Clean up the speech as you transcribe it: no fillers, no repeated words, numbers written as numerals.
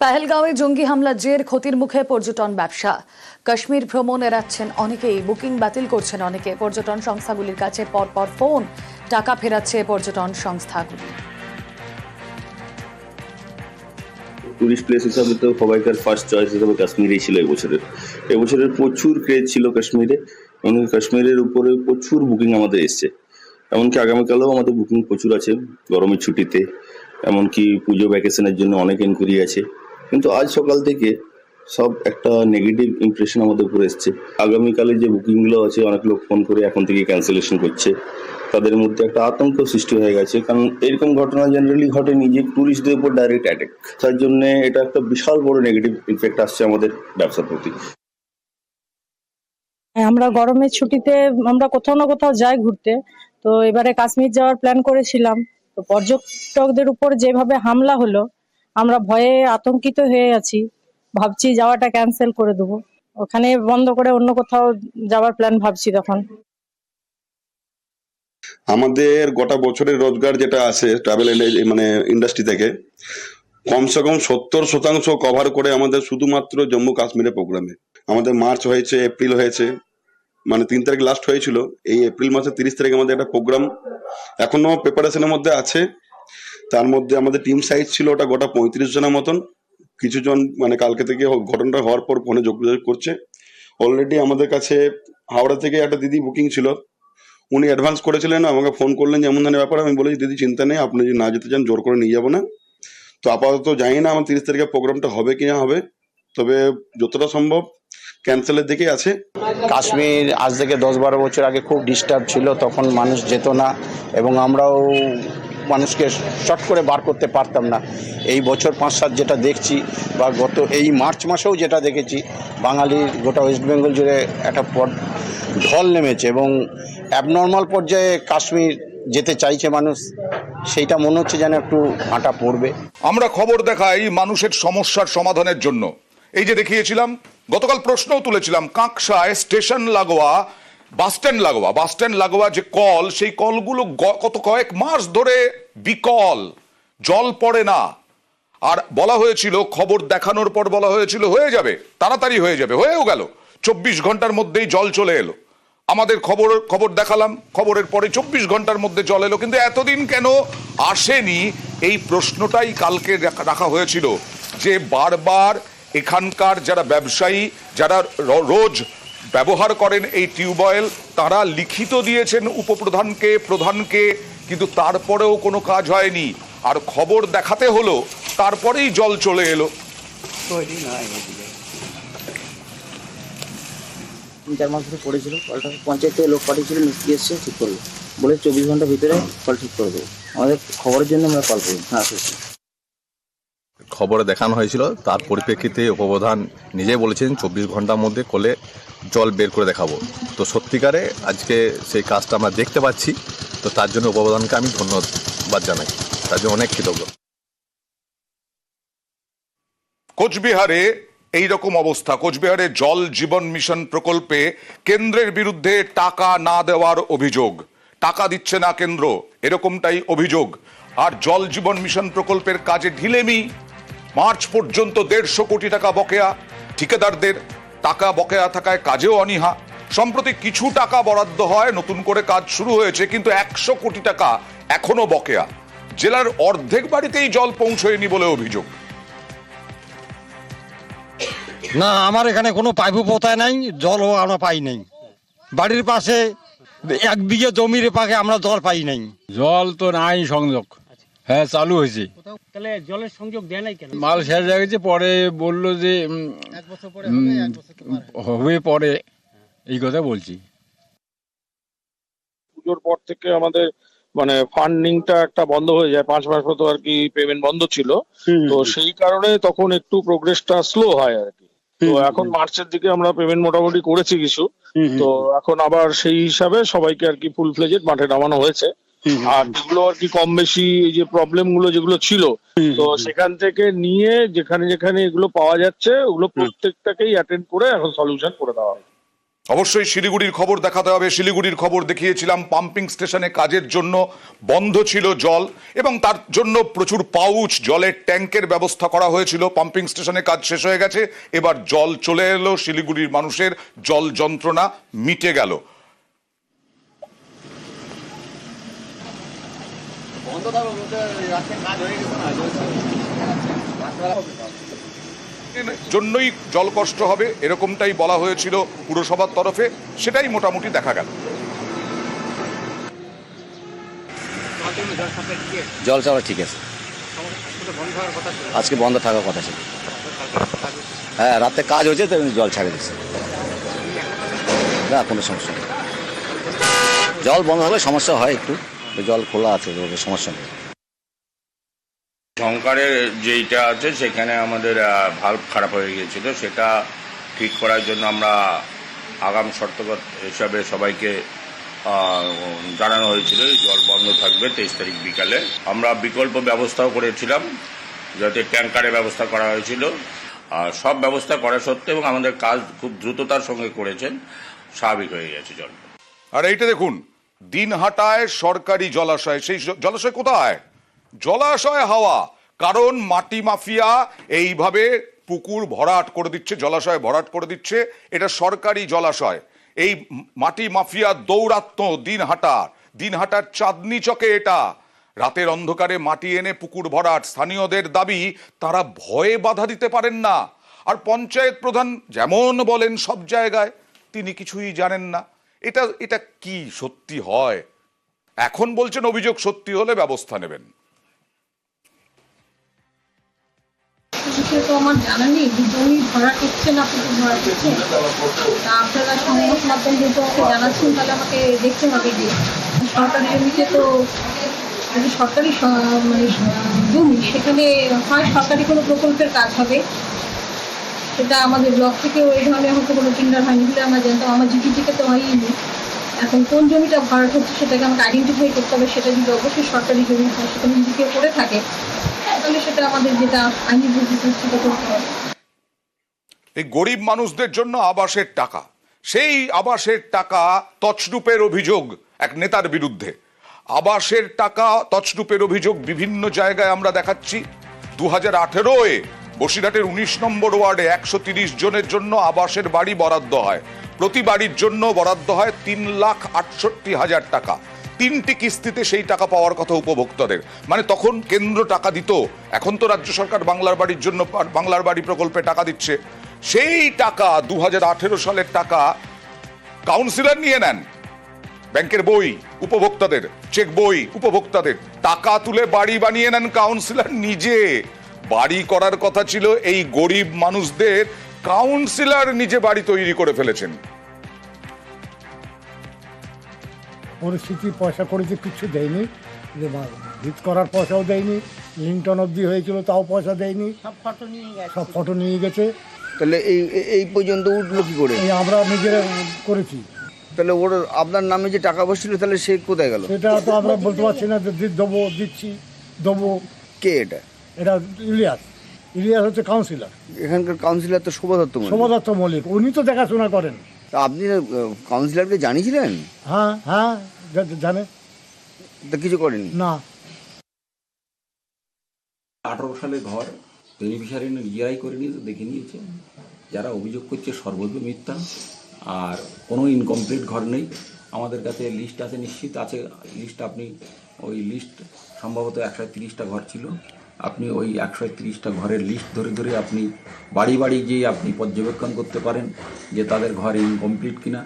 পেহেলগাঁওয়ে জঙ্গি হামলার জের ক্ষতির মুখে পর্যটন ব্যবসা। কাশ্মীর ভ্রমণ এড়াচ্ছেন অনেকেই, বুকিং বাতিল করছেন অনেকে। পর্যটন সংস্থাগুলির কাছে পরপর ফোন, টাকা ফেরাচ্ছে পর্যটন সংস্থাগুলি। টুরিস্ট প্লেস হিসাবে তো সবাইকার ফার্স্ট চয়েস হিসাবে কাশ্মীরেই ছিল এবছরের প্রচুর ক্রেজ ছিল কাশ্মীরে, এবং কাশ্মীরের উপরে প্রচুর বুকিং আমাদের এসছে। এমনকি আগামীকালেও আমাদের বুকিং প্রচুর আছে গরমের ছুটিতে, এমনকি পুজো ভ্যাকেশনের জন্য অনেক এনকোয়ারি আছে। কিন্তু আজ সকাল থেকে সব একটা নেগেটিভ ইমপ্রেশন আমাদের উপরে এসছে। আগামীকালে যে বুকিংগুলো আছে অনেক লোক ফোন করে এখন থেকে ক্যান্সেলেশন করছে। তাদের মধ্যে একটা আতঙ্ক সৃষ্টি হয়ে গেছে, কারণ এরকম ঘটনা জেনারেলি ঘটেনি যে ট্যুরিস্টদের উপর ডাইরেক্ট অ্যাটাক। তার জন্য এটা একটা বিশাল বড় নেগেটিভ ইফেক্ট আসছে আমাদের ব্যবসার প্রতি। আমরা গরমের ছুটিতে আমরা কোথাও না কোথাও যাই ঘুরতে, তো এবারে কাশ্মীর যাওয়ার প্ল্যান করেছিলাম। তো পর্যটকদের উপর যেভাবে হামলা হলো, আমরা ভয়ে আতঙ্কিত হয়ে আছি, ভাবছি যাওয়াটা ক্যান্সেল করে দেবো, ওখানে বন্ধ করে অন্য কোথাও যাওয়ার প্ল্যান ভাবছি। তখন আমাদের গোটা বছরের রোজগার যেটা আসে ট্রাভেল মানে ইন্ডাস্ট্রি থেকে কমসে কম 70% কভার করে আমাদের শুধুমাত্র জম্মু কাশ্মীরের প্রোগ্রামে। আমাদের মার্চ হয়েছে, এপ্রিল হয়েছে, মানে 3 তারিখ লাস্ট হয়েছিল। এই এপ্রিল মাসের 30 তারিখ আমাদের একটা প্রোগ্রাম এখনো প্রিপারেশনের মধ্যে আছে। তার মধ্যে আমাদের টিম সাইজ ছিল ওটা গোটা 35 জনের মতন। কিছু জন মানে কালকে থেকে ঘটনাটা হওয়ার পর ফোনে যোগাযোগ করছে। অলরেডি আমাদের কাছে হাওড়া থেকে একটা দিদি বুকিং ছিল, উনি অ্যাডভান্স করেছিলেন, আমাকে ফোন করলেন যেমন ধরনের ব্যাপার। আমি বলেছি দিদি চিন্তা নেই, আপনি যদি না যেতে চান জোর করে নিয়ে যাবো না। তো আপাতত জানি না আমার 30 তারিখের প্রোগ্রামটা হবে কি না হবে, তবে যতটা সম্ভব ক্যান্সেলের দিকেই আছে। কাশ্মীর আজ থেকে 10-12 বছর আগে খুব ডিস্টার্ব ছিল, তখন মানুষ যেত না এবং আমরাও মানুষকে শর্ট করে বার করতে পারতাম না। এই বছর 5-7 যেটা দেখছি, বা গত এই মার্চ মাসেও যেটা দেখেছি, বাঙালির গোটা ওয়েস্ট বেঙ্গল জুড়ে একটা ঢল নেমেছে এবং অ্যাবনর্মাল পর্যায়ে কাশ্মীর যেতে চাইছে মানুষ। সেইটা মনে হচ্ছে যেন একটু ভাঁটা পড়বে। আমরা খবর দেখাই মানুষের সমস্যার সমাধানের জন্য। এই যে দেখিয়েছিলাম, গতকাল প্রশ্নও তুলেছিলাম, কাঁকসায় স্টেশন লাগোয়া, বাস স্ট্যান্ড লাগোয়া যে কল, সেই কলগুলো কত কয়েক মাস ধরে বিকল, জল পড়ে না। আর বলা হয়েছিল, খবর দেখানোর পর বলা হয়েছিল হয়ে যাবে, তাড়াতাড়ি হয়ে যাবে, হয়েও গেল। 24 ঘন্টার মধ্যেই জল চলে এলো। আমাদের খবর দেখালাম, খবরের পরে 24 ঘন্টার মধ্যে জল এলো, কিন্তু এতদিন কেন আসেনি এই প্রশ্নটাই কালকে রাখা হয়েছিল। যে বারবার এখানকার যারা ব্যবসায়ী, যারা রোজ ব্যবহার করেন এই টিউবওয়েল, তারা লিখিত দিয়েছেন উপপ্রধানকে, প্রধানকে, কিন্তু তারপরেও কোনো কাজ হয়নি। আর খবর দেখাতে হলো, তারপরেই জল চলে এলো। 3-4 মাস ধরে পড়েছিল কলটা, পঞ্চায়েত থেকে লোক পাঠিয়েছিল, মিস্ত্রি এসছে, ঠিক করলো, বলে 24 ঘন্টার ভিতরে কল ঠিক করে দেবো। আমাদের খবরের জন্য আমরা কল করি। হ্যাঁ, খবরে দেখানো হয়েছিল, তার পরিপ্রেক্ষিতে উপপ্রধান নিজেই বলেছেন 24 ঘন্টার মধ্যে কলে জল বের করে দেখাবো। তো সত্যিকারে আজকে সেই কাজটা আমরা দেখতে পাচ্ছি। তো তার জন্য উপপ্রধানকে আমি ধন্যবাদ জানাই, তার জন্য অনেক কৃতজ্ঞ। কোচবিহারে এই রকম অবস্থা। কোচবিহারে জল জীবন মিশন প্রকল্পে কেন্দ্রের বিরুদ্ধে টাকা না দেওয়ার অভিযোগ। টাকা দিচ্ছে না কেন্দ্র, এরকমটাই অভিযোগ। আর জল জীবন মিশন প্রকল্পের কাজে ঢিলেমি। মার্চ পর্যন্ত 150 কোটি টাকা বকেয়া ঠিকাদারদের। টাকা বকেয়া থাকায় কাজেও অনীহা। সম্প্রতি কিছু টাকা বরাদ্দ হয়, নতুন করে কাজ শুরু হয়েছে, কিন্তু 100 কোটি টাকা এখনো বকেয়া। জেলার অর্ধেক বাড়িতেই জল পৌঁছয়নি বলে অভিযোগ। না, আমার এখানে কোনো পাইপও পোতায় নাই, জলও আমরা পাই নাই। বাড়ির পাশে 1 বিঘে জমির পাকে আমরা জল পাই নাই। জল তো নাই সংযোগ। হ্যাঁ, চালু হয়েছে। তাহলে জলের সংযোগ দেয় নাই কেন? মাল শেষ হয়ে গেছে, পরে বললো যে 1 বছর পরে হবে, পরে এই কথা বলছি। পুজোর পর থেকে আমাদের মানে ফান্ডিংটা একটা বন্ধ হয়ে যায়, 5 মাস মতো আর কি পেমেন্ট বন্ধ ছিল। তো সেই কারণে তখন একটু প্রোগ্রেসটা স্লো হয় আর কি। তো এখন মার্চের দিকে আমরা পেমেন্ট মোটামুটি করেছি কিছু। তো এখন আবার সেই হিসাবে সবাইকে আর কি ফুল ফ্লেজেড মাঠে নামানো হয়েছে। আর যেগুলো আর কি কম বেশি এই যে প্রবলেম গুলো যেগুলো ছিল, তো সেখান থেকে নিয়ে যেখানে যেখানে এগুলো পাওয়া যাচ্ছে, ওগুলো প্রত্যেকটাকেই অ্যাটেন্ড করে এখন সলিউশন করে দেওয়া হয়। অবশ্যই শিলিগুড়ির খবর দেখাতে হবে। শিলিগুড়ির খবর দেখিয়েছিলাম, পাম্পিং স্টেশনে কাজের জন্য বন্ধ ছিল জল এবং তার জন্য প্রচুর পাউচ জলের ট্যাঙ্কের ব্যবস্থা করা হয়েছিল। পাম্পিং স্টেশনে কাজ শেষ হয়ে গেছে, এবার জল চলে এলো, শিলিগুড়ির মানুষের জল যন্ত্রণা মিটে গেল। জন্যই জল কষ্ট হবে এরকমটাই বলা হয়েছিল পুরসভার তরফে, সেটাই মোটামুটি দেখা গেল। জল চাওয়া ঠিক আছে, আজকে বন্ধ থাকার কথা ছিল। হ্যাঁ, রাতে কাজ হয়েছে তো জল ছাড়ে দিচ্ছে, না কোনো সমস্যা নেই। জল বন্ধ হলে সমস্যা হয় একটু, জল খোলা আছে, সমস্যা নেই। শঙ্করের যেইটা আছে সেখানে আমাদের ভাল্ব খারাপ হয়ে গিয়েছিল, সেটা ঠিক করার জন্য আমরা আগাম শর্তগত হিসাবে সবাইকে জানানো হয়েছিল জল বন্ধ থাকবে 23 তারিখ বিকালে। আমরা বিকল্প ব্যবস্থাও করেছিলাম, যাতে ট্যাঙ্কারের ব্যবস্থা করা হয়েছিল। সব ব্যবস্থা করা সত্ত্বেও এবং আমাদের কাজ খুব দ্রুততার সঙ্গে করেছেন, স্বাভাবিক হয়ে গেছে জল। আর এইটা দেখুন, দিনহাটায় সরকারি জলাশয়, সেই জলাশয় কোথায়? জলাশয় হাওয়া, কারণ মাটি মাফিয়া এইভাবে পুকুর ভরাট করে দিচ্ছে, জলাশয় ভরাট করে দিচ্ছে। এটা সরকারি জলাশয়, এই মাটি মাফিয়া দৌরাত্ম্য দিনহাটার চাঁদনি চকে। এটা রাতের অন্ধকারে মাটি এনে পুকুর ভরাট। স্থানীয়দের দাবি, তারা ভয়ে বাধা দিতে পারেন না। আর পঞ্চায়েত প্রধান যেমন বলেন সব জায়গায়, তিনি কিছুই জানেন না। এটা কি সত্যি হয়? এখন বলছেন অভিযোগ সত্যি হলে ব্যবস্থা নেবেন। তো আমার জানা নেই, জমি ভরা করছে না পুকুর ভরা করছে, আপনারা সংবাদ মাধ্যম যেহেতু আমাকে জানাচ্ছেন, তাহলে আমাকে দেখতে হবে যে সরকারি জমিতে তো যদি সরকারি মানে জমি, সেখানে হয় সরকারি কোনো প্রকল্পের কাজ হবে, সেটা আমাদের ব্লক থেকে ওই ধরনের হয়তো কোনো টেন্ডার হয়নি বলে আমরা জানতাম, আমার জিপি থেকে তো হয়নি। এখন কোন জমিটা ভরাট হচ্ছে সেটাকে আমাকে আইডেন্টিফাই করতে হবে। সেটা যদি অবশ্যই সরকারি জমি হয়, সেখানে যদি কেউ করে থাকে, তাহলে সেটা আমাদের যেটা আইনি প্রসেস সেটা করতে হবে। এই গরিব মানুষদের জন্য আবাসের টাকা, সেই আবাসের টাকা তছরূপের অভিযোগ এক নেতার বিরুদ্ধে। আবাসের টাকা তছরূপের অভিযোগ বিভিন্ন জায়গায় আমরা দেখাচ্ছি। 2018-এ বসিরহাটের 19 নম্বর ওয়ার্ডে 130 জনের জন্য আবাসের বাড়ি বরাদ্দ হয়। প্রতি বাড়ির জন্য বরাদ্দ হয় 3,68,000 টাকা। 3টি কিস্তিতে সেই টাকা পাওয়ার কথা উপভোক্তাদের। মানে তখন কেন্দ্র টাকা দিত, এখন তো রাজ্য সরকার বাংলার বাড়ির জন্য বাংলার বাড়ি প্রকল্পে টাকা দিচ্ছে। সেই টাকা 2018 সালের টাকা কাউন্সিলর নিয়ে নেন। ব্যাংকের বই উপভোক্তাদের, চেক বই উপভোক্তাদের, টাকা তুলে বাড়ি বানিয়ে নেন কাউন্সিলর নিজে। বাড়ি করার কথা ছিল এই গরিব মানুষদের, কাউন্সিলর নিজে বাড়ি তৈরি করে ফেলেছেন। পরিস্থিতি পয়সা করেছে, কিছু দেয়নি, ভিত করার পয়সাও দেয়নি, লিংটন অবধি হয়েছিল তাও পয়সা দেয়নি, সব ফটো নিয়ে গেছে। তাহলে এই পর্যন্ত উঠলো কি করে? আমরা নিজেরা করেছি। তাহলে ওর আপনার নামে যে টাকা বসছিল, তাহলে সে কোথায় গেল? সেটা তো আমরা বলতে পারছি না, দেবো, দিচ্ছি, দেবো। কে এটা? এটা ইলিয়াস হচ্ছে কাউন্সিলর। এখানকার কাউন্সিলর তো শোভাদত্ত মল্লিক, উনি তো দেখাশোনা করেন। আপনি কাউন্সিলরকে জানিয়েছিলেন? হ্যাঁ জানে, তা কিছু করেনি না। 18 সালে ঘর বেনিফিশিয়ারি নিজেরাই করে নিয়েছে, দেখে নিয়েছে। যারা অভিযোগ করছে সর্বত্র মিথ্যা, আর কোনো ইনকমপ্লিট ঘর নেই। আমাদের কাছে লিস্ট আছে, নিশ্চিত আছে লিস্ট। আপনি ওই লিস্ট সম্ভবত 130টা ঘর ছিল, আপনি ওই 130টা ঘরের লিস্ট ধরে ধরে আপনি বাড়ি বাড়ি গিয়ে আপনি পর্যবেক্ষণ করতে পারেন যে তাদের ঘর ইনকমপ্লিট কিনা।